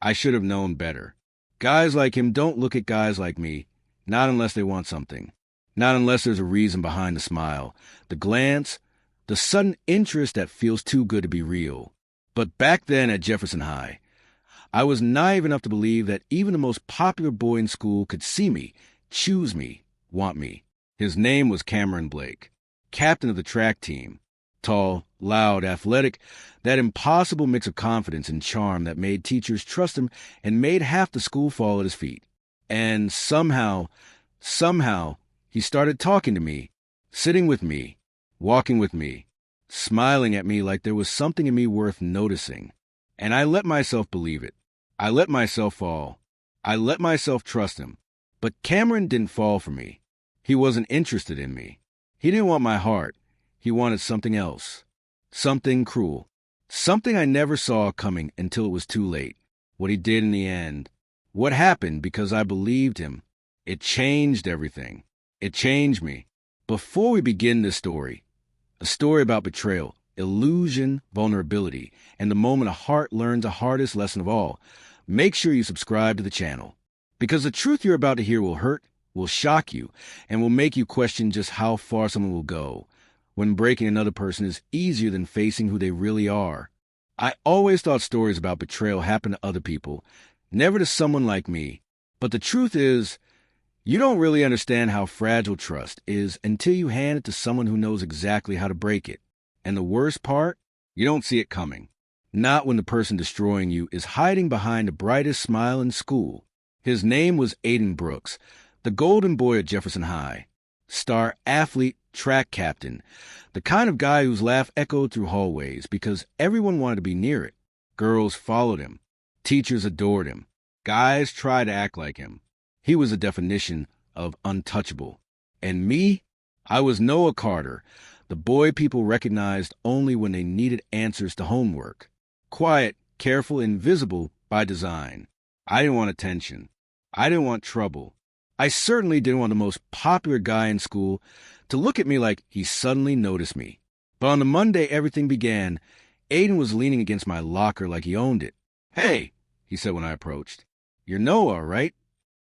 I should have known better. Guys like him don't look at guys like me, not unless they want something. Not unless there's a reason behind the smile, the glance, the sudden interest that feels too good to be real. But back then at Jefferson High, I was naive enough to believe that even the most popular boy in school could see me, choose me, want me. His name was Cameron Blake, captain of the track team. Tall, loud, athletic, that impossible mix of confidence and charm that made teachers trust him and made half the school fall at his feet. And somehow, he started talking to me, sitting with me, walking with me, smiling at me like there was something in me worth noticing. And I let myself believe it. I let myself fall. I let myself trust him. But Cameron didn't fall for me. He wasn't interested in me. He didn't want my heart. He wanted something else. Something cruel. Something I never saw coming until it was too late. What he did in the end. What happened because I believed him. It changed everything. It changed me. Before we begin this story, a story about betrayal, illusion, vulnerability, and the moment a heart learns the hardest lesson of all, make sure you subscribe to the channel. Because the truth you're about to hear will hurt, will shock you, and will make you question just how far someone will go when breaking another person is easier than facing who they really are. I always thought stories about betrayal happened to other people, never to someone like me. But the truth is, you don't really understand how fragile trust is until you hand it to someone who knows exactly how to break it. And the worst part, you don't see it coming. Not when the person destroying you is hiding behind the brightest smile in school. His name was Aiden Brooks, the golden boy at Jefferson High. Star athlete, track captain, the kind of guy whose laugh echoed through hallways because everyone wanted to be near it. Girls followed him. Teachers adored him. Guys tried to act like him. He was a definition of untouchable. And me? I was Noah Carter, the boy people recognized only when they needed answers to homework. Quiet, careful, invisible by design. I didn't want attention. I didn't want trouble. I certainly didn't want the most popular guy in school to look at me like he suddenly noticed me. But on the Monday everything began, Aiden was leaning against my locker like he owned it. "Hey," he said when I approached. "You're Noah, right?"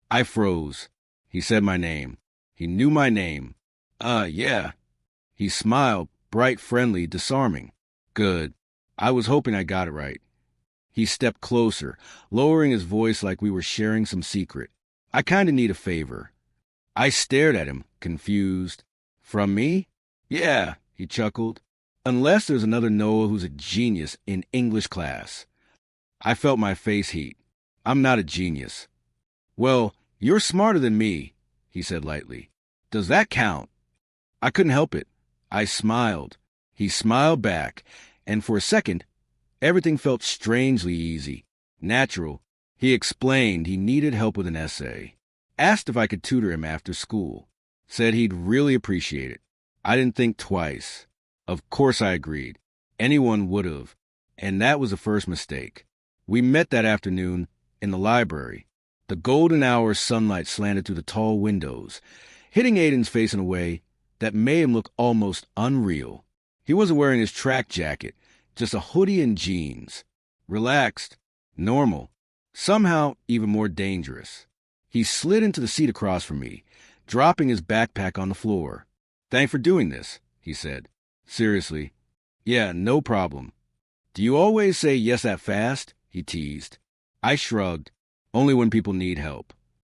I froze. He said my name. He knew my name. Yeah." He smiled, bright, friendly, disarming. Good. I was hoping I got it right. He stepped closer, lowering his voice like we were sharing some secret. "I kinda need a favor." I stared at him, confused. "From me?" "Yeah," he chuckled. "Unless there's another Noah who's a genius in English class." I felt my face heat. "I'm not a genius." "Well, you're smarter than me," he said lightly. "Does that count?" I couldn't help it. I smiled. He smiled back, and for a second, everything felt strangely easy, natural. He explained he needed help with an essay. Asked if I could tutor him after school. Said he'd really appreciate it. I didn't think twice. Of course I agreed. Anyone would have. And that was the first mistake. We met that afternoon in the library. The golden hour sunlight slanted through the tall windows, hitting Aiden's face in a way that made him look almost unreal. He wasn't wearing his track jacket, just a hoodie and jeans. Relaxed, normal, somehow even more dangerous. He slid into the seat across from me, dropping his backpack on the floor. "Thanks for doing this," he said. Seriously. "Yeah, no problem." "Do you always say yes that fast?" he teased. I shrugged. "Only when people need help."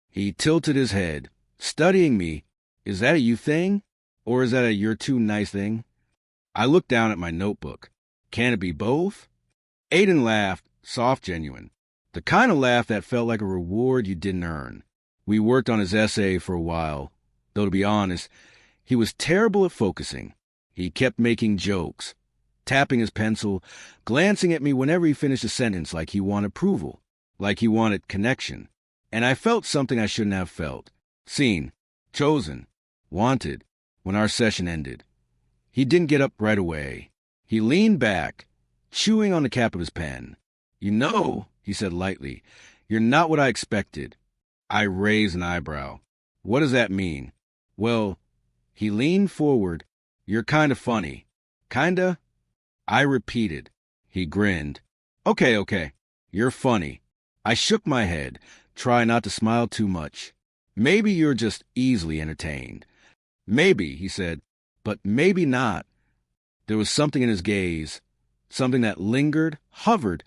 He tilted his head, studying me. "Is that a you thing? Or is that a you're too nice thing?" I looked down at my notebook. "Can it be both?" Aiden laughed, soft, genuine. The kind of laugh that felt like a reward you didn't earn. We worked on his essay for a while, though to be honest, he was terrible at focusing. He kept making jokes, tapping his pencil, glancing at me whenever he finished a sentence like he wanted approval, like he wanted connection. And I felt something I shouldn't have felt. Seen, chosen, wanted, when our session ended. He didn't get up right away. He leaned back, chewing on the cap of his pen. "You know," he said lightly, "you're not what I expected." I raised an eyebrow. "What does that mean?" "Well," he leaned forward, "you're kinda funny." "Kinda?" I repeated. He grinned. Okay, you're funny. I shook my head, trying not to smile too much. Maybe you're just easily entertained. Maybe, he said, but maybe not. There was something in his gaze, something that lingered, hovered,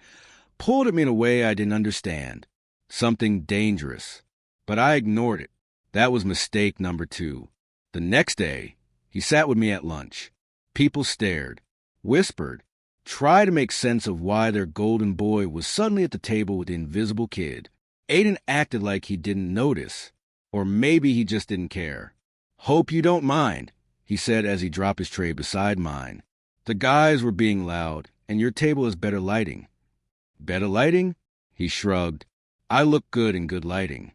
pulled at me in a way I didn't understand. Something dangerous. But I ignored it. That was mistake number 2. The next day, he sat with me at lunch. People stared, whispered, tried to make sense of why their golden boy was suddenly at the table with the invisible kid. Aiden acted like he didn't notice, or maybe he just didn't care. "Hope you don't mind," he said as he dropped his tray beside mine. "The guys were being loud, and your table has better lighting." "Better lighting?" He shrugged. "I look good in good lighting."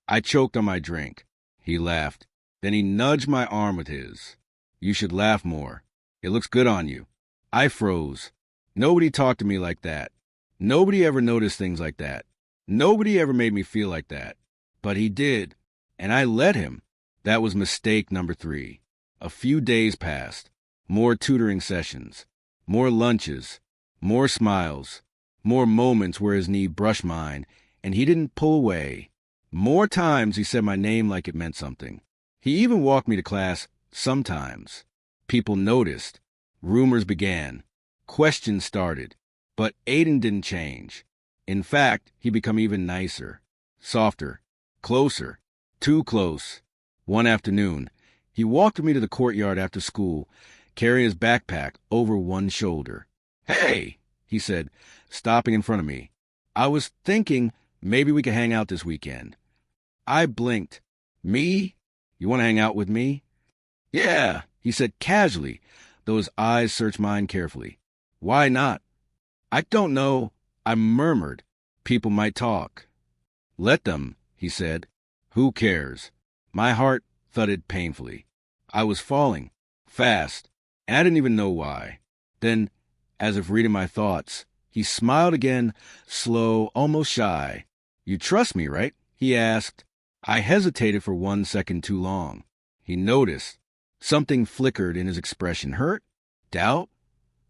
I choked on my drink. He laughed. Then he nudged my arm with his. "You should laugh more. It looks good on you." I froze. Nobody talked to me like that. Nobody ever noticed things like that. Nobody ever made me feel like that. But he did, and I let him. That was mistake number 3. A few days passed. More tutoring sessions. More lunches. More smiles. More moments where his knee brushed mine, and he didn't pull away. More times he said my name like it meant something. He even walked me to class sometimes. People noticed. Rumors began. Questions started. But Aiden didn't change. In fact, he became even nicer. Softer. Closer. Too close. One afternoon, he walked with me to the courtyard after school, carrying his backpack over one shoulder. "Hey," he said, stopping in front of me. "I was thinking maybe we could hang out this weekend." I blinked. "Me? You want to hang out with me?" "Yeah," he said casually, though his eyes searched mine carefully. "Why not?" "I don't know," I murmured. "People might talk." "Let them," he said. "Who cares?" My heart thudded painfully. I was falling, fast, and I didn't even know why. Then, as if reading my thoughts, he smiled again, slow, almost shy. "You trust me, right?" he asked. I hesitated for 1 second too long. He noticed. Something flickered in his expression. Hurt? Doubt?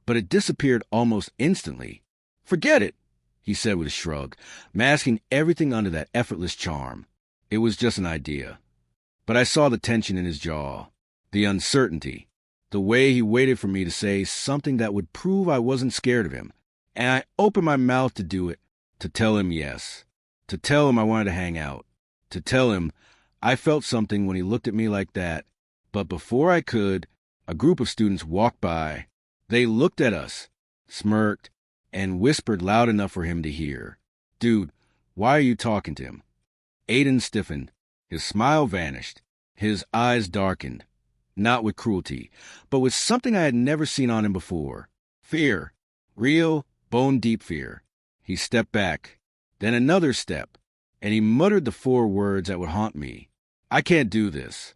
But it disappeared almost instantly. "Forget it," he said with a shrug, masking everything under that effortless charm. It was just an idea. But I saw the tension in his jaw, the uncertainty, the way he waited for me to say something that would prove I wasn't scared of him. And I opened my mouth to do it, to tell him yes, to tell him I wanted to hang out, to tell him I felt something when he looked at me like that. But before I could, a group of students walked by. They looked at us, smirked, and whispered loud enough for him to hear. "Dude, why are you talking to him?" Aiden stiffened. His smile vanished. His eyes darkened. Not with cruelty, but with something I had never seen on him before. Fear. Real, bone-deep fear. He stepped back. Then another step. And he muttered the 4 words that would haunt me. "I can't do this."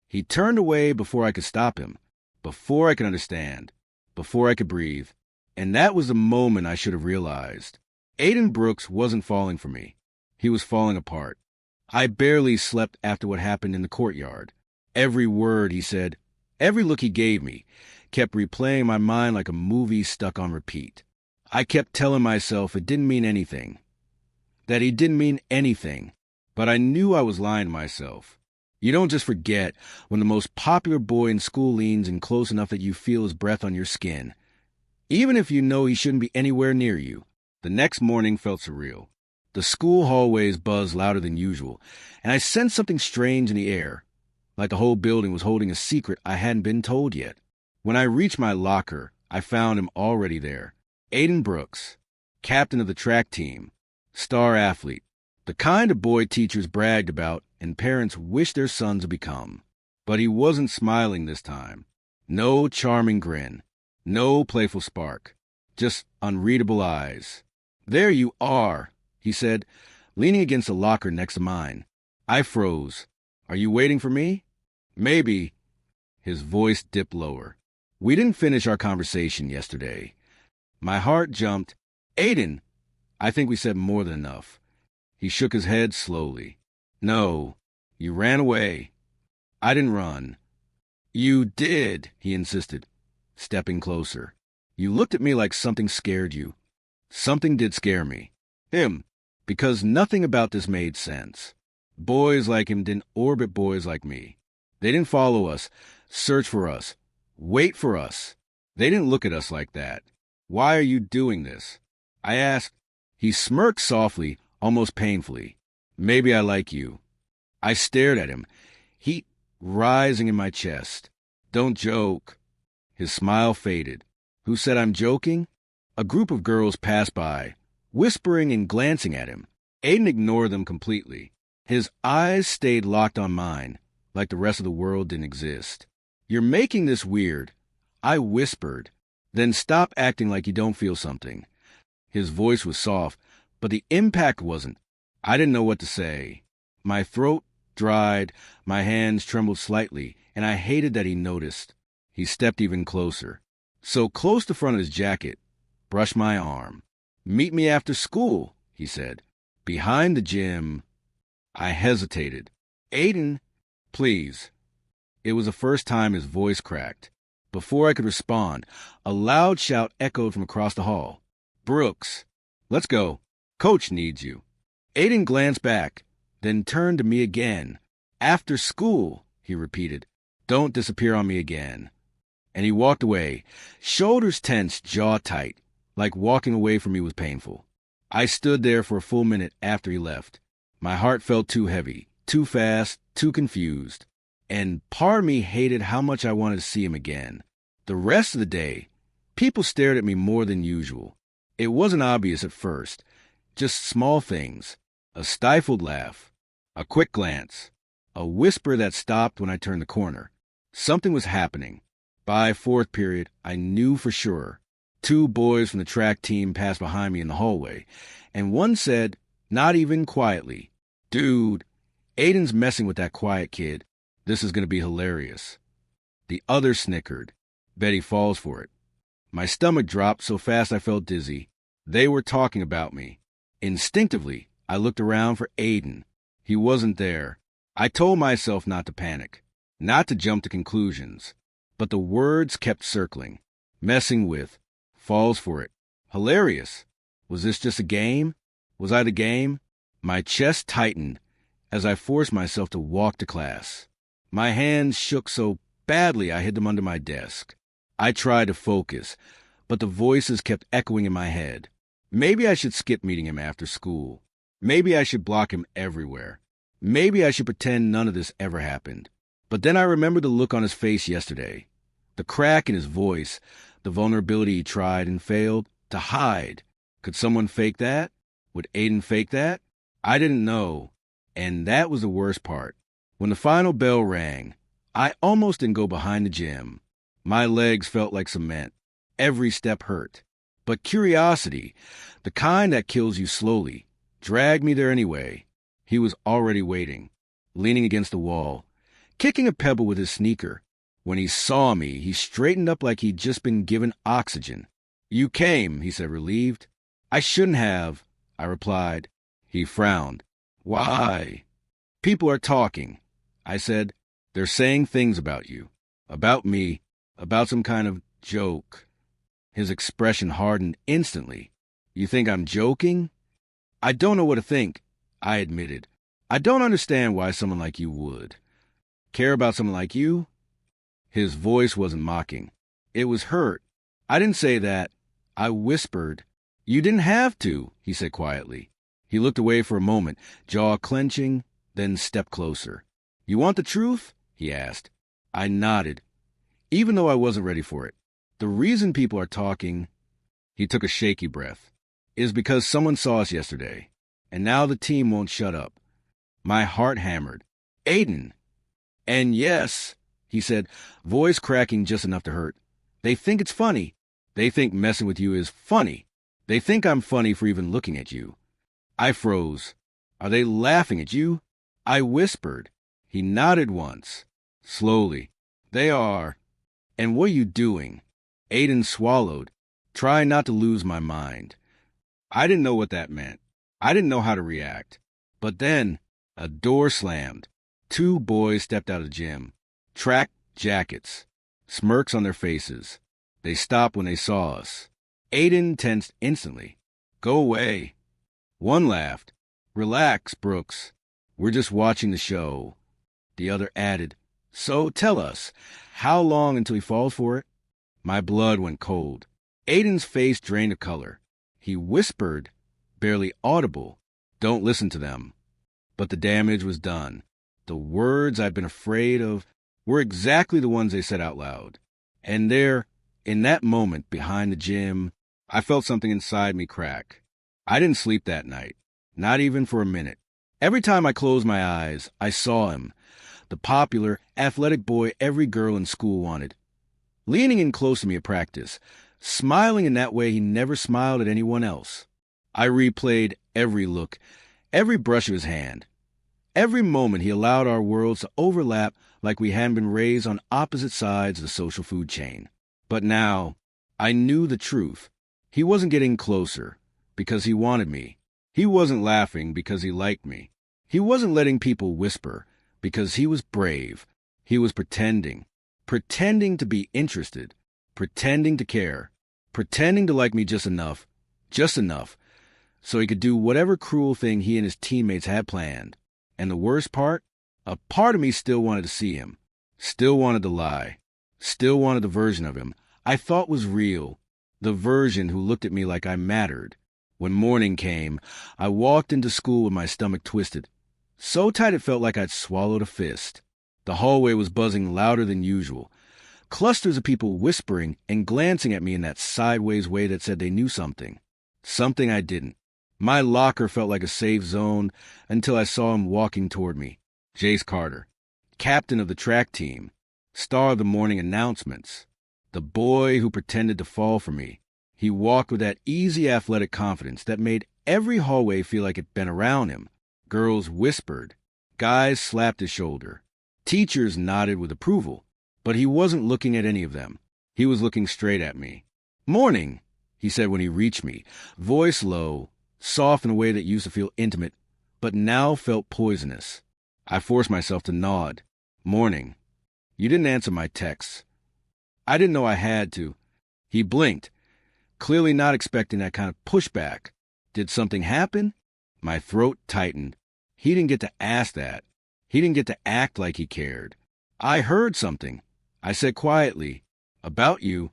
He turned away before I could stop him. Before I could understand. Before I could breathe. And that was the moment I should have realized. Aiden Brooks wasn't falling for me. He was falling apart. I barely slept after what happened in the courtyard. Every word he said, every look he gave me, kept replaying in my mind like a movie stuck on repeat. I kept telling myself it didn't mean anything. That he didn't mean anything. But I knew I was lying to myself. You don't just forget when the most popular boy in school leans in close enough that you feel his breath on your skin. Even if you know he shouldn't be anywhere near you. The next morning felt surreal. The school hallways buzzed louder than usual, and I sensed something strange in the air, like the whole building was holding a secret I hadn't been told yet. When I reached my locker, I found him already there. Aiden Brooks, captain of the track team, star athlete, the kind of boy teachers bragged about and parents wished their sons would become. But he wasn't smiling this time. No charming grin, no playful spark, just unreadable eyes. "There you are," he said, leaning against a locker next to mine. I froze. "Are you waiting for me?" "Maybe." His voice dipped lower. "We didn't finish our conversation yesterday." My heart jumped. "Aiden!" I think we said more than enough. He shook his head slowly. "No, you ran away." "I didn't run." "You did," he insisted, stepping closer. "You looked at me like something scared you." "Something did scare me." "Him." because nothing about this made sense. Boys like him didn't orbit boys like me. They didn't follow us, search for us, wait for us. They didn't look at us like that. Why are you doing this? I asked. He smirked softly, almost painfully. Maybe I like you. I stared at him, heat rising in my chest. Don't joke. His smile faded. Who said I'm joking? A group of girls passed by, whispering and glancing at him. Aiden ignored them completely. His eyes stayed locked on mine, like the rest of the world didn't exist. You're making this weird. I whispered. Then stop acting like you don't feel something. His voice was soft, but the impact wasn't. I didn't know what to say. My throat dried, my hands trembled slightly, and I hated that he noticed. He stepped even closer. So close to the front of his jacket, brushed my arm. Meet me after school, he said. Behind the gym. I hesitated. Aiden, please. It was the first time his voice cracked. Before I could respond, a loud shout echoed from across the hall. Brooks, let's go. Coach needs you. Aiden glanced back, then turned to me again. After school, he repeated. Don't disappear on me again. And he walked away, shoulders tense, jaw tight, like walking away from me was painful. I stood there for a full minute after he left. My heart felt too heavy, too fast, too confused. And part of me hated how much I wanted to see him again. The rest of the day, people stared at me more than usual. It wasn't obvious at first, just small things. A stifled laugh, a quick glance, a whisper that stopped when I turned the corner. Something was happening. By fourth period, I knew for sure. 2 boys from the track team passed behind me in the hallway, and one said, not even quietly, Dude, Aiden's messing with that quiet kid. This is going to be hilarious. The other snickered. Bet he falls for it. My stomach dropped so fast I felt dizzy. They were talking about me. Instinctively, I looked around for Aiden. He wasn't there. I told myself not to panic, not to jump to conclusions. But the words kept circling. Messing with. Falls for it. Hilarious. Was this just a game? Was I the game? My chest tightened as I forced myself to walk to class. My hands shook so badly I hid them under my desk. I tried to focus, but the voices kept echoing in my head. Maybe I should skip meeting him after school. Maybe I should block him everywhere. Maybe I should pretend none of this ever happened. But then I remembered the look on his face yesterday. The crack in his voice, the vulnerability he tried and failed to hide. Could someone fake that? Would Aiden fake that? I didn't know. And that was the worst part. When the final bell rang, I almost didn't go behind the gym. My legs felt like cement. Every step hurt. But curiosity, the kind that kills you slowly, dragged me there anyway. He was already waiting, leaning against the wall, kicking a pebble with his sneaker. When he saw me, he straightened up like he'd just been given oxygen. You came, he said, relieved. I shouldn't have, I replied. He frowned. Why? People are talking, I said. They're saying things about you, about me, about some kind of joke. His expression hardened instantly. You think I'm joking? I don't know what to think, I admitted. I don't understand why someone like you would. Care about someone like you? His voice wasn't mocking. It was hurt. I didn't say that. I whispered. You didn't have to, he said quietly. He looked away for a moment, jaw clenching, then stepped closer. You want the truth? He asked. I nodded, even though I wasn't ready for it. The reason people are talking, he took a shaky breath, is because someone saw us yesterday, and now the team won't shut up. My heart hammered. Aiden! And yes, he said, voice cracking just enough to hurt. They think it's funny. They think messing with you is funny. They think I'm funny for even looking at you. I froze. Are they laughing at you? I whispered. He nodded once, slowly. They are. And what are you doing? Aiden swallowed, trying not to lose my mind. I didn't know what that meant. I didn't know how to react. But then, a door slammed. 2 boys stepped out of the gym. Track jackets. Smirks on their faces. They stopped when they saw us. Aiden tensed instantly. Go away. One laughed. Relax, Brooks. We're just watching the show. The other added, So tell us, how long until he falls for it? My blood went cold. Aiden's face drained of color. He whispered, barely audible, Don't listen to them. But the damage was done. The words I'd been afraid of were exactly the ones they said out loud. And there, in that moment behind the gym, I felt something inside me crack. I didn't sleep that night, not even for a minute. Every time I closed my eyes, I saw him, the popular, athletic boy every girl in school wanted, leaning in close to me at practice, smiling in that way he never smiled at anyone else. I replayed every look, every brush of his hand, every moment he allowed our worlds to overlap like we hadn't been raised on opposite sides of the social food chain. But now, I knew the truth. He wasn't getting closer because he wanted me. He wasn't laughing because he liked me. He wasn't letting people whisper because he was brave. He was pretending to be interested, pretending to care, pretending to like me just enough, so he could do whatever cruel thing he and his teammates had planned. And the worst part? A part of me still wanted to see him, still wanted to lie, still wanted the version of him I thought was real, the version who looked at me like I mattered. When morning came, I walked into school with my stomach twisted, so tight it felt like I'd swallowed a fist. The hallway was buzzing louder than usual, clusters of people whispering and glancing at me in that sideways way that said they knew something I didn't. My locker felt like a safe zone until I saw him walking toward me. Jace Carter, captain of the track team, star of the morning announcements, the boy who pretended to fall for me. He walked with that easy athletic confidence that made every hallway feel like it'd been around him. Girls whispered. Guys slapped his shoulder. Teachers nodded with approval, but he wasn't looking at any of them. He was looking straight at me. Morning, he said when he reached me, voice low, soft in a way that used to feel intimate, but now felt poisonous. I forced myself to nod. Morning. You didn't answer my texts. I didn't know I had to. He blinked, clearly not expecting that kind of pushback. Did something happen? My throat tightened. He didn't get to ask that. He didn't get to act like he cared. I heard something. I said quietly, About you.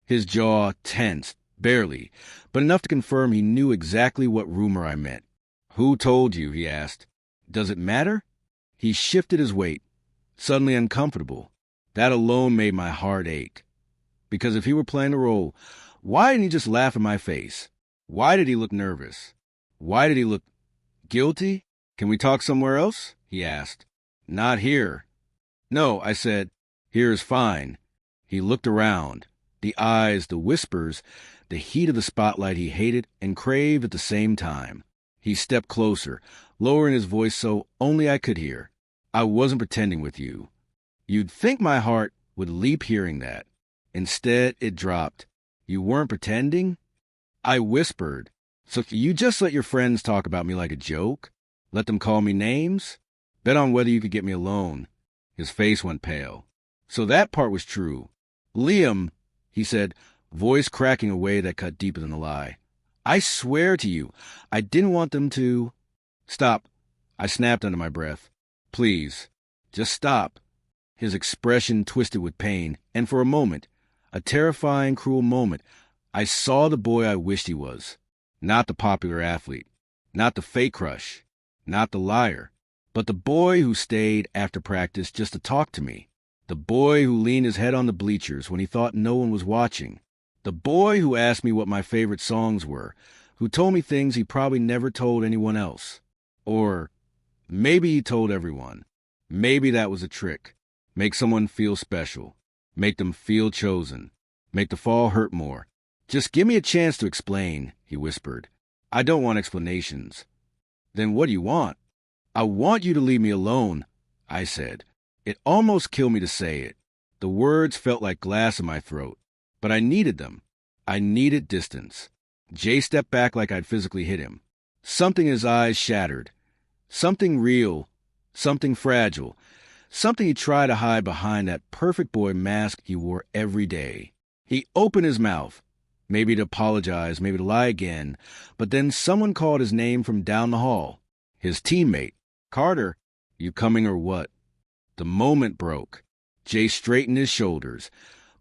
His jaw tensed, barely, but enough to confirm he knew exactly what rumor I meant. Who told you? He asked. Does it matter? He shifted his weight, suddenly uncomfortable. That alone made my heart ache. Because if he were playing the role, why didn't he just laugh in my face? Why did he look nervous? Why did he look guilty? Can we talk somewhere else? He asked. Not here. No, I said. Here is fine. He looked around. The eyes, the whispers, the heat of the spotlight he hated and craved at the same time. He stepped closer, lowering his voice so only I could hear. I wasn't pretending with you. You'd think my heart would leap hearing that. Instead, it dropped. You weren't pretending? I whispered. So you just let your friends talk about me like a joke? Let them call me names? Bet on whether you could get me alone. His face went pale. So that part was true. Liam, he said, voice cracking a way that cut deeper than the lie. I swear to you, I didn't want them to... Stop. I snapped under my breath. Please, just stop. His expression twisted with pain, and for a moment, a terrifying, cruel moment, I saw the boy I wished he was. Not the popular athlete, not the fake crush, not the liar, but the boy who stayed after practice just to talk to me. The boy who leaned his head on the bleachers when he thought no one was watching. The boy who asked me what my favorite songs were, who told me things he probably never told anyone else. Or maybe he told everyone. Maybe that was a trick. Make someone feel special. Make them feel chosen. Make the fall hurt more. Just give me a chance to explain, he whispered. I don't want explanations. Then what do you want? I want you to leave me alone, I said. It almost killed me to say it. The words felt like glass in my throat. But I needed them. I needed distance. Jay stepped back like I'd physically hit him. Something in his eyes shattered. Something real. Something fragile. Something he tried to hide behind that perfect boy mask he wore every day. He opened his mouth. Maybe to apologize, maybe to lie again. But then someone called his name from down the hall. his teammate. "Carter, you coming or what?" The moment broke. Jay straightened his shoulders,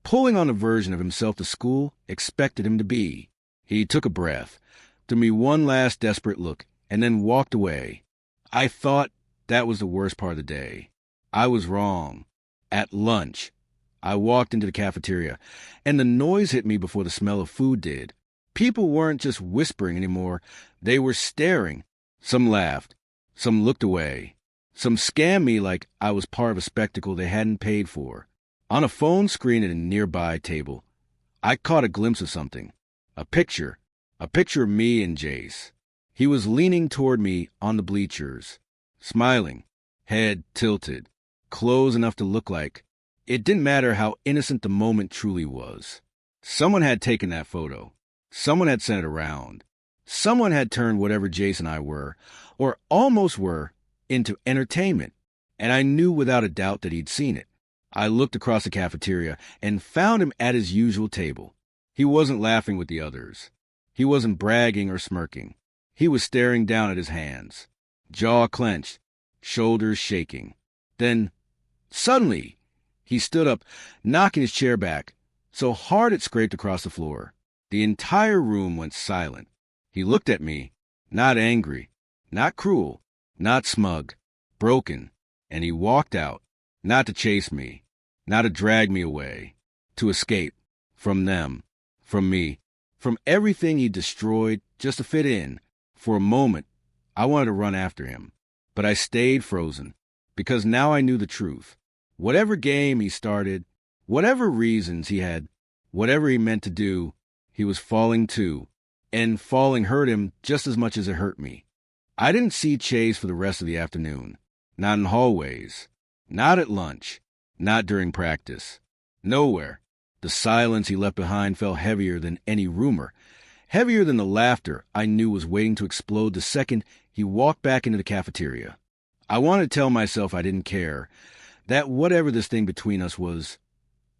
pulling on the version of himself the school expected him to be. He took a breath, threw me one last desperate look, and then walked away. I thought that was the worst part of the day. I was wrong. At lunch, I walked into the cafeteria, and the noise hit me before the smell of food did. People weren't just whispering anymore. They were staring. Some laughed. Some looked away. Some scammed me like I was part of a spectacle they hadn't paid for. On a phone screen at a nearby table, I caught a glimpse of something. A picture of me and Jace. He was leaning toward me on the bleachers, smiling, head tilted, clothes enough to look like. It didn't matter how innocent the moment truly was. Someone had taken that photo. Someone had sent it around. Someone had turned whatever Jace and I were, or almost were, into entertainment, and I knew without a doubt that he'd seen it. I looked across the cafeteria and found him at his usual table. He wasn't laughing with the others. He wasn't bragging or smirking. He was staring down at his hands, jaw clenched, shoulders shaking. Then, suddenly, he stood up, knocking his chair back so hard it scraped across the floor. The entire room went silent. He looked at me, not angry, not cruel, not smug, broken, and he walked out, not to chase me, not to drag me away, to escape from them, from me, from everything he destroyed just to fit in. For a moment, I wanted to run after him, but I stayed frozen, because now I knew the truth. Whatever game he started, whatever reasons he had, whatever he meant to do, he was falling to, and falling hurt him just as much as it hurt me. I didn't see Chase for the rest of the afternoon, not in hallways, not at lunch, not during practice. Nowhere. The silence he left behind felt heavier than any rumor, heavier than the laughter I knew was waiting to explode the second he walked back into the cafeteria. I wanted to tell myself I didn't care, that whatever this thing between us was,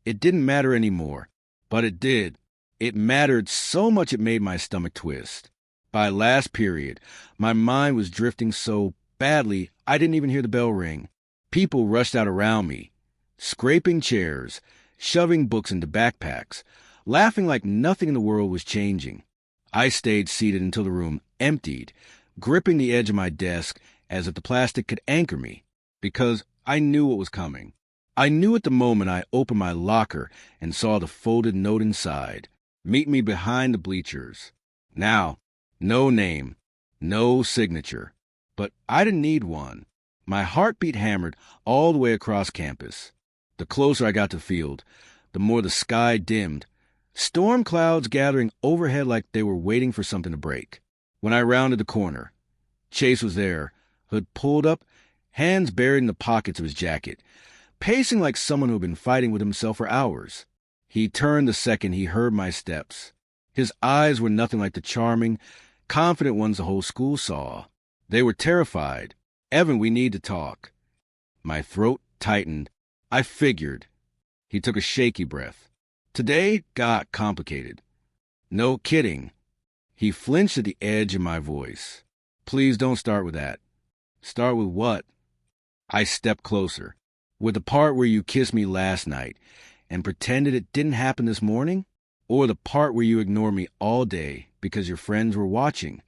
it didn't matter anymore. But it did. It mattered so much it made my stomach twist. By last period, my mind was drifting so badly I didn't even hear the bell ring. People rushed out around me, scraping chairs, shoving books into backpacks, laughing like nothing in the world was changing. I stayed seated until the room emptied, gripping the edge of my desk as if the plastic could anchor me, because I knew what was coming. I knew at the moment I opened my locker and saw the folded note inside. Meet me behind the bleachers. Now, no name, no signature. But I didn't need one. My heartbeat hammered all the way across campus. The closer I got to the field, the more the sky dimmed, storm clouds gathering overhead like they were waiting for something to break. When I rounded the corner, Chase was there, hood pulled up, hands buried in the pockets of his jacket, pacing like someone who had been fighting with himself for hours. He turned the second he heard my steps. His eyes were nothing like the charming, confident ones the whole school saw. They were terrified. "Evan, we need to talk." My throat tightened. I figured. He took a shaky breath. Today got complicated. No kidding. He flinched at the edge of my voice. "Please don't start with that." "Start with what?" I stepped closer. "With the part where you kissed me last night and pretended it didn't happen this morning? Or the part where you ignored me all day because your friends were watching?"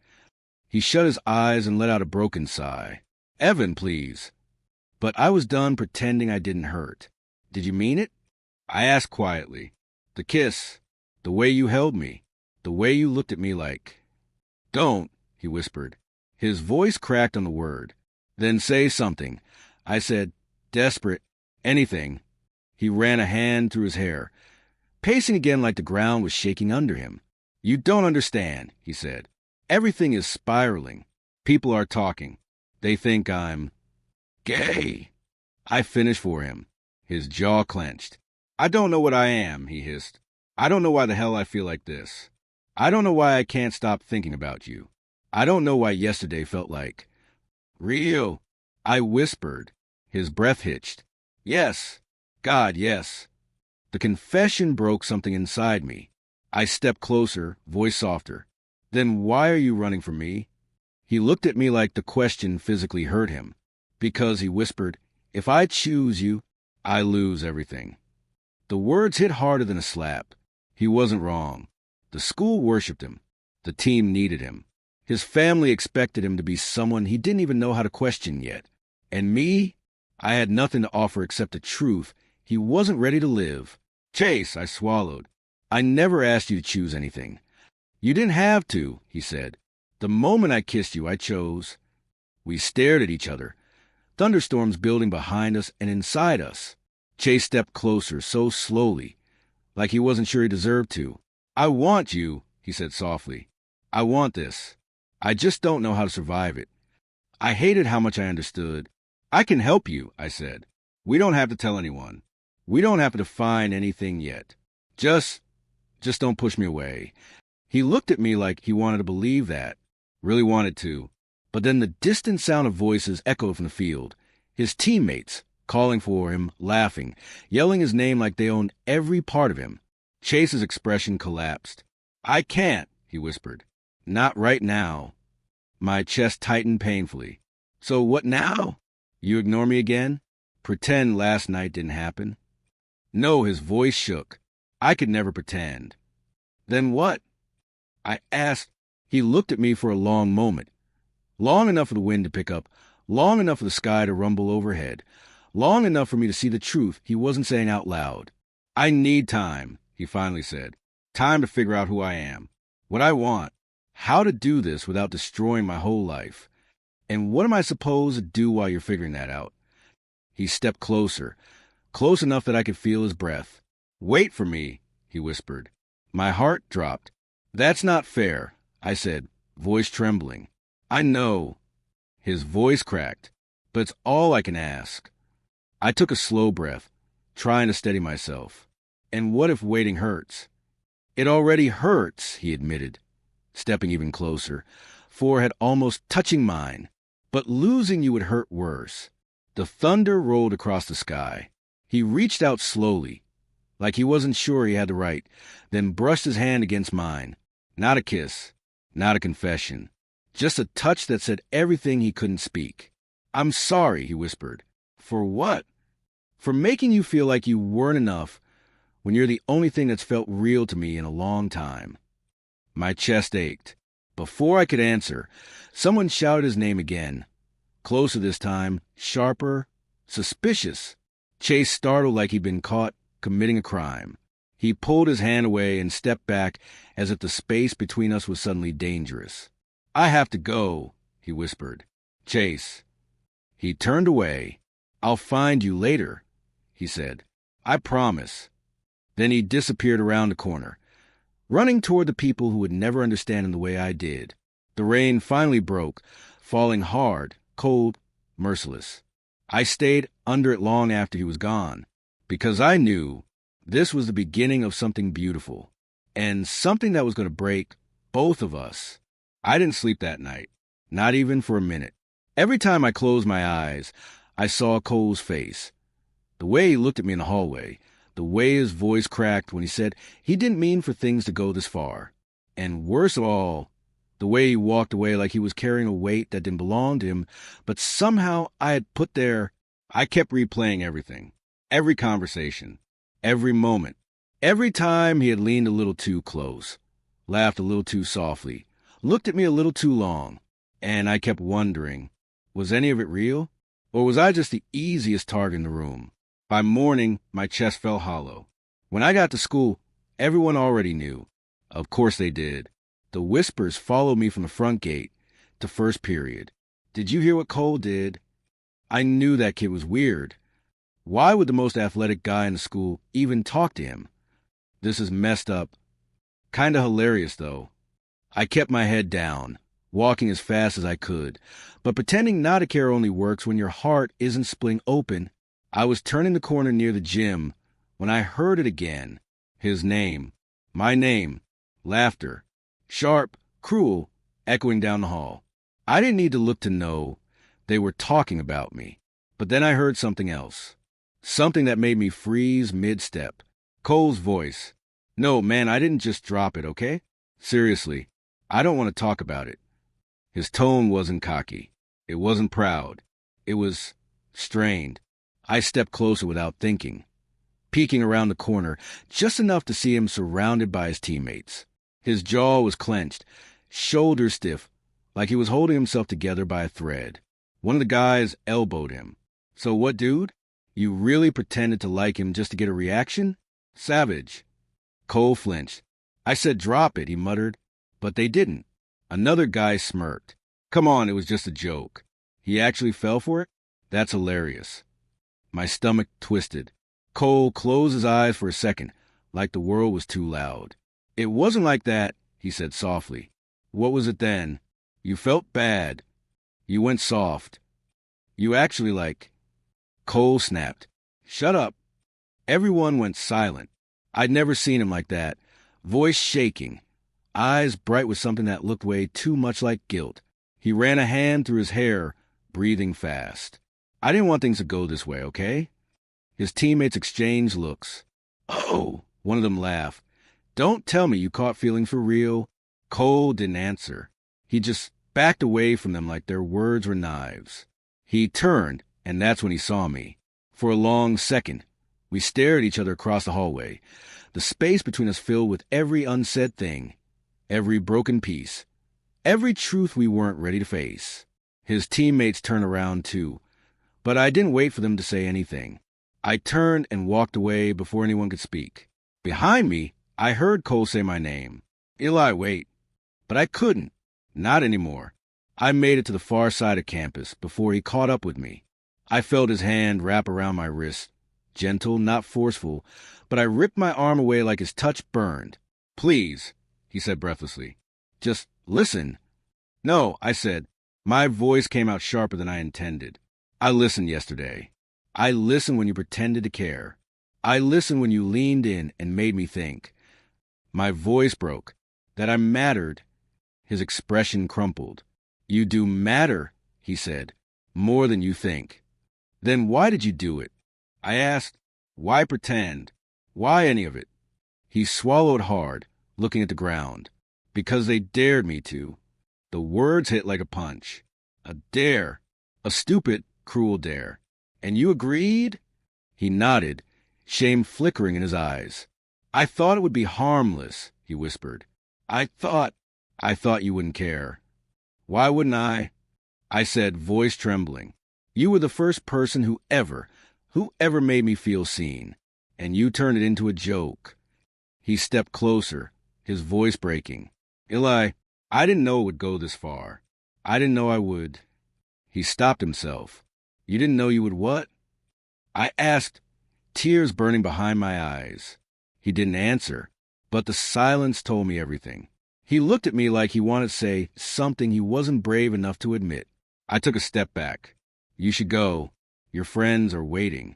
He shut his eyes and let out a broken sigh. "Evan, please." But I was done pretending I didn't hurt. "Did you mean it?" I asked quietly. "The kiss, the way you held me, the way you looked at me like—" "Don't," he whispered. His voice cracked on the word. "Then say something." I said, desperate, anything. He ran a hand through his hair, pacing again like the ground was shaking under him. "You don't understand," he said. "Everything is spiraling. People are talking. They think I'm gay." I finished for him. His jaw clenched. "I don't know what I am," he hissed. "I don't know why the hell I feel like this. I don't know why I can't stop thinking about you. I don't know why yesterday felt like real." I whispered. His breath hitched. "Yes. God, yes." The confession broke something inside me. I stepped closer, voice softer. "Then why are you running from me?" He looked at me like the question physically hurt him. Because, he whispered, if I choose you, I lose everything. The words hit harder than a slap. He wasn't wrong. The school worshipped him. The team needed him. His family expected him to be someone he didn't even know how to question yet. And me? I had nothing to offer except the truth. He wasn't ready to live. Chase, I swallowed. I never asked you to choose anything. You didn't have to, he said. The moment I kissed you, I chose. We stared at each other. Thunderstorms building behind us and inside us. Chase stepped closer, so slowly, like he wasn't sure he deserved to. I want you, he said softly. I want this. I just don't know how to survive it. I hated how much I understood. I can help you, I said. We don't have to tell anyone. We don't have to define anything yet. Just don't push me away. He looked at me like he wanted to believe that. Really wanted to. But then the distant sound of voices echoed from the field. His teammates, calling for him, laughing, yelling his name like they owned every part of him. Chase's expression collapsed. I can't, he whispered. Not right now. My chest tightened painfully. So what now? You ignore me again? Pretend last night didn't happen? No, his voice shook. I could never pretend. Then what? I asked. He looked at me for a long moment. Long enough for the wind to pick up, long enough for the sky to rumble overhead, long enough for me to see the truth he wasn't saying out loud. I need time, he finally said. Time to figure out who I am, what I want, how to do this without destroying my whole life. And what am I supposed to do while you're figuring that out? He stepped closer, close enough that I could feel his breath. Wait for me, he whispered. My heart dropped. That's not fair, I said, voice trembling. I know. His voice cracked, but it's all I can ask. I took a slow breath, trying to steady myself. And what if waiting hurts? It already hurts, he admitted, stepping even closer, forehead almost touching mine. But losing you would hurt worse. The thunder rolled across the sky. He reached out slowly, like he wasn't sure he had the right, then brushed his hand against mine. Not a kiss, not a confession. Just a touch that said everything he couldn't speak. I'm sorry, he whispered. For what? For making you feel like you weren't enough when you're the only thing that's felt real to me in a long time. My chest ached. Before I could answer, someone shouted his name again. Closer this time, sharper, suspicious. Chase startled like he'd been caught committing a crime. He pulled his hand away and stepped back as if the space between us was suddenly dangerous. I have to go, he whispered. Chase. He turned away. I'll find you later, he said. I promise. Then he disappeared around the corner, running toward the people who would never understand him the way I did. The rain finally broke, falling hard, cold, merciless. I stayed under it long after he was gone, because I knew this was the beginning of something beautiful, and something that was going to break both of us. I didn't sleep that night, not even for a minute. Every time I closed my eyes, I saw Cole's face. The way he looked at me in the hallway, the way his voice cracked when he said he didn't mean for things to go this far. And worst of all, the way he walked away like he was carrying a weight that didn't belong to him, but somehow I had put there. I kept replaying everything, every conversation, every moment. Every time he had leaned a little too close, laughed a little too softly, looked at me a little too long, and I kept wondering, was any of it real? Or was I just the easiest target in the room? By morning, my chest felt hollow. When I got to school, everyone already knew. Of course they did. The whispers followed me from the front gate to first period. Did you hear what Cole did? I knew that kid was weird. Why would the most athletic guy in the school even talk to him? This is messed up. Kinda hilarious, though. I kept my head down, walking as fast as I could, but pretending not to care only works when your heart isn't splitting open. I was turning the corner near the gym when I heard it again. His name. My name. Laughter. Sharp, cruel, echoing down the hall. I didn't need to look to know they were talking about me. But then I heard something else. Something that made me freeze mid-step. Cole's voice. No, man, I didn't just drop it, okay? Seriously, I don't want to talk about it. His tone wasn't cocky. It wasn't proud. It was strained. I stepped closer without thinking, peeking around the corner just enough to see him surrounded by his teammates. His jaw was clenched, shoulders stiff, like he was holding himself together by a thread. One of the guys elbowed him. "So what, dude? You really pretended to like him just to get a reaction? Savage." Cole flinched. "I said drop it," he muttered. But they didn't. Another guy smirked. "Come on, it was just a joke." "He actually fell for it? That's hilarious." My stomach twisted. Cole closed his eyes for a second, like the world was too loud. "It wasn't like that," he said softly. "What was it then? You felt bad. You went soft. You actually like..." Cole snapped. "Shut up." Everyone went silent. I'd never seen him like that. Voice shaking. Eyes bright with something that looked way too much like guilt. He ran a hand through his hair, breathing fast. "I didn't want things to go this way, okay?" His teammates exchanged looks. "Oh," one of them laughed. "Don't tell me you caught feelings for real." Cole didn't answer. He just backed away from them like their words were knives. He turned, and that's when he saw me. For a long second, we stared at each other across the hallway, the space between us filled with every unsaid thing, every broken piece, every truth we weren't ready to face. His teammates turned around too, but I didn't wait for them to say anything. I turned and walked away before anyone could speak. Behind me, I heard Cole say my name. "Eli, wait." But I couldn't. Not anymore. I made it to the far side of campus before he caught up with me. I felt his hand wrap around my wrist. Gentle, not forceful, but I ripped my arm away like his touch burned. "Please," he said breathlessly. "Just listen." "No," I said. My voice came out sharper than I intended. "I listened yesterday. I listened when you pretended to care. I listened when you leaned in and made me think." My voice broke. That I mattered. His expression crumpled. "You do matter," he said. "More than you think." "Then why did you do it?" I asked. "Why pretend? Why any of it?" He swallowed hard, looking at the ground. "Because they dared me to." The words hit like a punch. A dare. A stupid, cruel dare. "And you agreed?" He nodded, shame flickering in his eyes. "I thought it would be harmless," he whispered. I thought you wouldn't care." "Why wouldn't I?" I said, voice trembling. "You were the first person who ever made me feel seen. And you turned it into a joke." He stepped closer, his voice breaking. "Eli, I didn't know it would go this far. I didn't know I would." He stopped himself. "You didn't know you would what?" I asked, tears burning behind my eyes. He didn't answer, but the silence told me everything. He looked at me like he wanted to say something he wasn't brave enough to admit. I took a step back. "You should go. Your friends are waiting."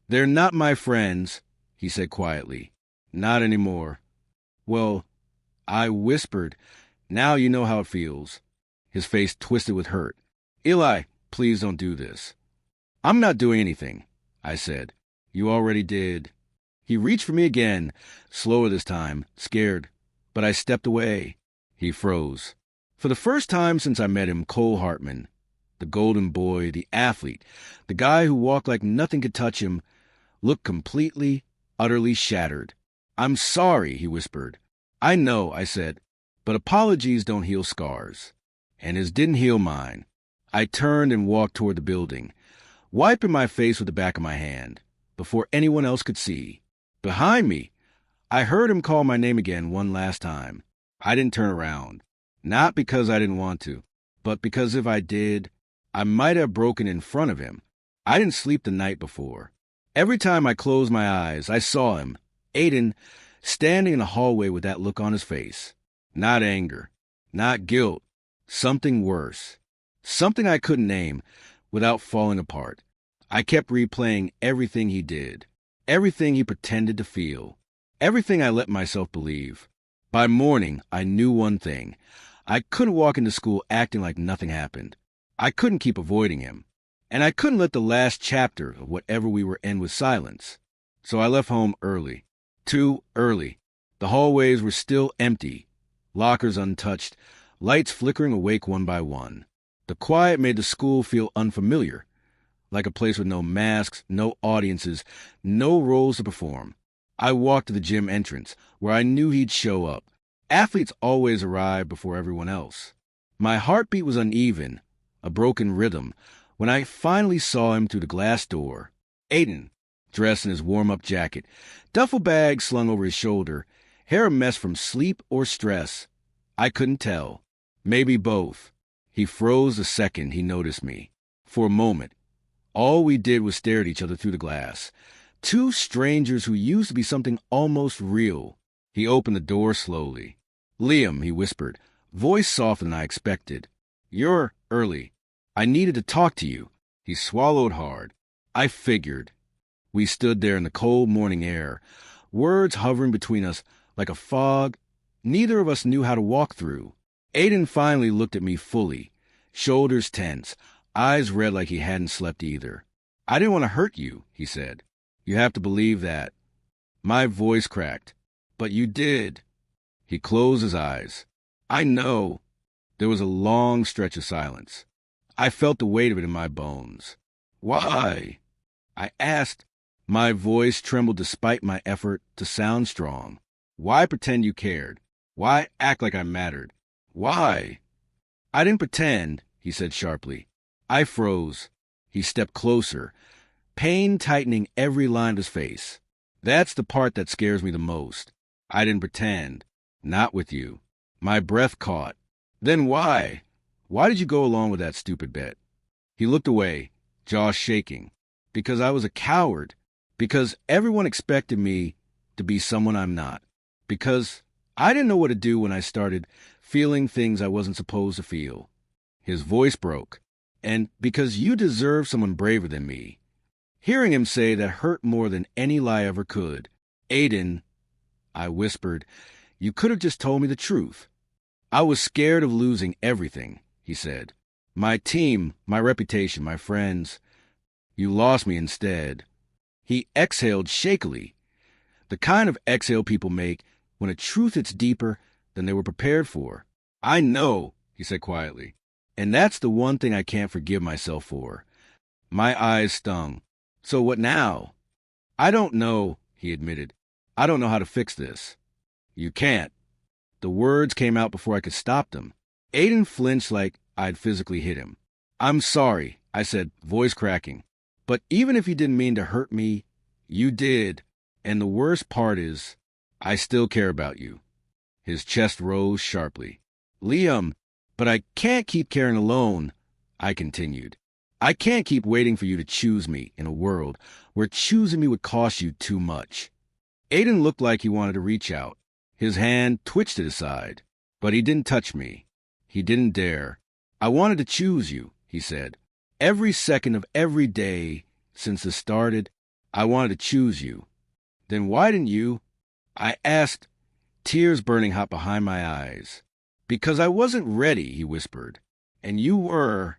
"They're not my friends," he said quietly. "Not anymore." "Well," I whispered, "now you know how it feels." His face twisted with hurt. "Eli, please don't do this." "I'm not doing anything," I said. "You already did." He reached for me again, slower this time, scared. But I stepped away. He froze. For the first time since I met him, Cole Hartman, the golden boy, the athlete, the guy who walked like nothing could touch him, looked completely, utterly shattered. "I'm sorry," he whispered. "I know," I said, "but apologies don't heal scars." And his didn't heal mine. I turned and walked toward the building, wiping my face with the back of my hand, before anyone else could see. Behind me, I heard him call my name again one last time. I didn't turn around. Not because I didn't want to, but because if I did, I might have broken in front of him. I didn't sleep the night before. Every time I closed my eyes, I saw him, Aiden, standing in the hallway with that look on his face. Not anger, not guilt, something worse. Something I couldn't name without falling apart. I kept replaying everything he did, everything he pretended to feel, everything I let myself believe. By morning, I knew one thing. I couldn't walk into school acting like nothing happened. I couldn't keep avoiding him. And I couldn't let the last chapter of whatever we were in with silence. So I left home early. Too early. The hallways were still empty, lockers untouched, lights flickering awake one by one. The quiet made the school feel unfamiliar, like a place with no masks, no audiences, no roles to perform. I walked to the gym entrance, where I knew he'd show up. Athletes always arrive before everyone else. My heartbeat was uneven, a broken rhythm, when I finally saw him through the glass door. Aiden, dressed in his warm-up jacket, duffel bag slung over his shoulder, hair a mess from sleep or stress. I couldn't tell. Maybe both. He froze the second he noticed me. For a moment, all we did was stare at each other through the glass. Two strangers who used to be something almost real. He opened the door slowly. "Liam," he whispered, voice softer than I expected. "You're early. I needed to talk to you." He swallowed hard. I figured. We stood there in the cold morning air, words hovering between us like a fog neither of us knew how to walk through. Aiden finally looked at me fully, shoulders tense, eyes red like he hadn't slept either. "I didn't want to hurt you," he said. "You have to believe that." My voice cracked. "But you did." He closed his eyes. "I know." There was a long stretch of silence. I felt the weight of it in my bones. "Why?" I asked. My voice trembled despite my effort to sound strong. "Why pretend you cared? Why act like I mattered? Why?" "I didn't pretend," he said sharply. I froze. He stepped closer, pain tightening every line of his face. "That's the part that scares me the most. I didn't pretend. Not with you." My breath caught. "Then why? Why did you go along with that stupid bet?" He looked away, jaw shaking. "Because I was a coward. Because everyone expected me to be someone I'm not. Because I didn't know what to do when I started feeling things I wasn't supposed to feel." His voice broke. "And because you deserve someone braver than me." Hearing him say that hurt more than any lie ever could. "Aiden," I whispered, "you could have just told me the truth." "I was scared of losing everything," he said. "My team, my reputation, my friends. You lost me instead." He exhaled shakily, the kind of exhale people make when a truth hits deeper than they were prepared for. "I know," he said quietly, "and that's the one thing I can't forgive myself for." My eyes stung. "So what now?" "I don't know," he admitted. "I don't know how to fix this." "You can't." The words came out before I could stop them. Aiden flinched like I'd physically hit him. "I'm sorry," I said, voice cracking. "But even if you didn't mean to hurt me, you did. And the worst part is, I still care about you." His chest rose sharply. "Liam, but I can't keep caring alone," I continued. "I can't keep waiting for you to choose me in a world where choosing me would cost you too much." Aiden looked like he wanted to reach out. His hand twitched at his side, but he didn't touch me. He didn't dare. "I wanted to choose you," he said. "Every second of every day since this started, I wanted to choose you." "Then why didn't you?" I asked, tears burning hot behind my eyes. "Because I wasn't ready," he whispered. "And you were."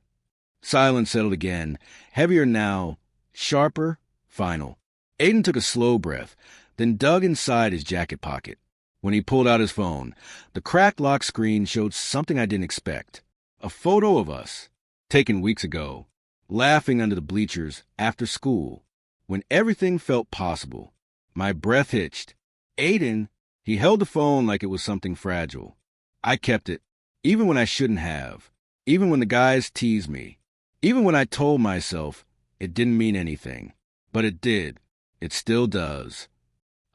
Silence settled again, heavier now, sharper, final. Aiden took a slow breath, then dug inside his jacket pocket. When he pulled out his phone, the cracked lock screen showed something I didn't expect. A photo of us, taken weeks ago, laughing under the bleachers after school, when everything felt possible. My breath hitched. Aiden, he held the phone like it was something fragile. I kept it, even when I shouldn't have, even when the guys teased me, even when I told myself it didn't mean anything. But it did. It still does.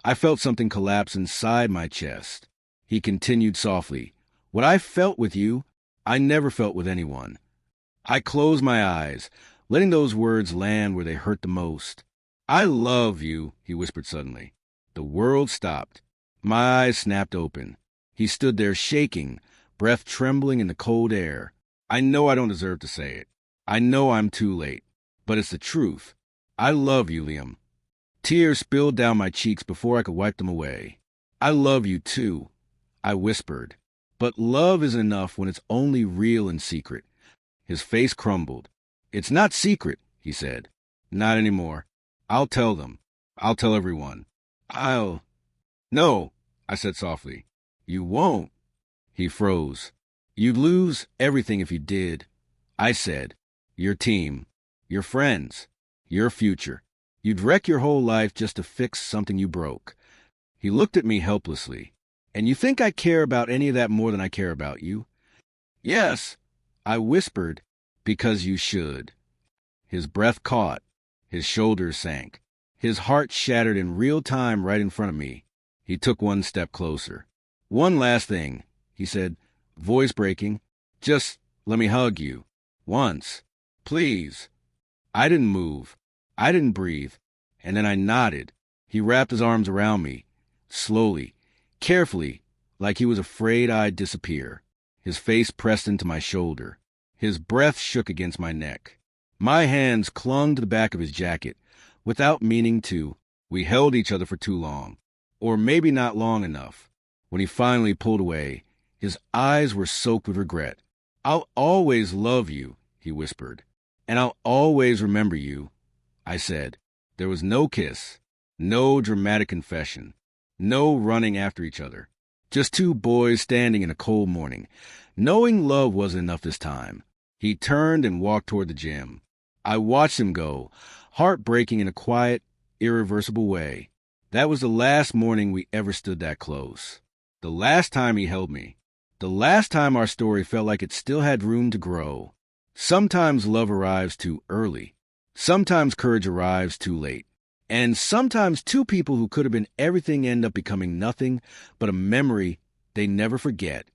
I felt something collapse inside my chest. He continued softly, "What I felt with you, I never felt with anyone." I closed my eyes, letting those words land where they hurt the most. "I love you," he whispered suddenly. The world stopped. My eyes snapped open. He stood there shaking, breath trembling in the cold air. I know I don't deserve to say it. I know I'm too late. But it's the truth. I love you, Liam. Tears spilled down my cheeks before I could wipe them away. "I love you, too," I whispered. "But love isn't enough when it's only real and secret." His face crumbled. "It's not secret," he said. "Not anymore. I'll tell them. I'll tell everyone. No," I said softly. "You won't." He froze. You'd lose everything if you did. I said, your team, your friends, your future. You'd wreck your whole life just to fix something you broke. He looked at me helplessly. And you think I care about any of that more than I care about you? Yes, I whispered, because you should. His breath caught. His shoulders sank. His heart shattered in real time right in front of me. He took one step closer. One last thing, he said, voice breaking. Just let me hug you. Once. Please. I didn't move. I didn't breathe. And then I nodded. He wrapped his arms around me. Slowly. Carefully, like he was afraid I'd disappear. His face pressed into my shoulder. His breath shook against my neck. My hands clung to the back of his jacket. Without meaning to, we held each other for too long. Or maybe not long enough. When he finally pulled away, his eyes were soaked with regret. I'll always love you, he whispered. And I'll always remember you, I said. There was no kiss, no dramatic confession. No running after each other. Just two boys standing in a cold morning. Knowing love wasn't enough this time. He turned and walked toward the gym. I watched him go, heartbreaking in a quiet, irreversible way. That was the last morning we ever stood that close. The last time he held me. The last time our story felt like it still had room to grow. Sometimes love arrives too early. Sometimes courage arrives too late. And sometimes two people who could have been everything end up becoming nothing but a memory they never forget.